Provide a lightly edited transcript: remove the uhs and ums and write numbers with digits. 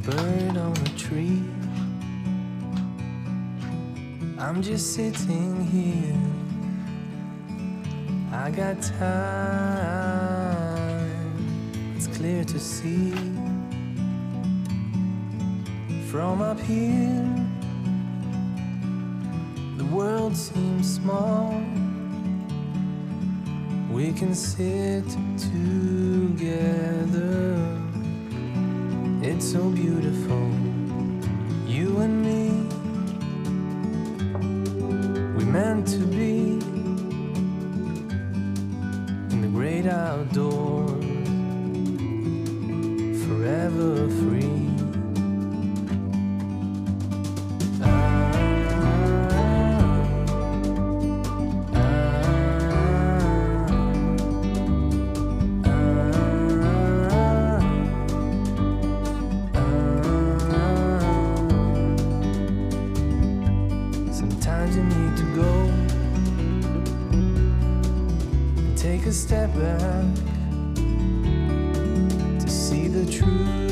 bird on a tree. I'm just sitting here. I got time. It's clear to see from up here. The world seems small. We can sit together. It's so beautiful, you and me. We meant to be in the great outdoors, forever free. Sometimes you need to go and take a step back to see the truth.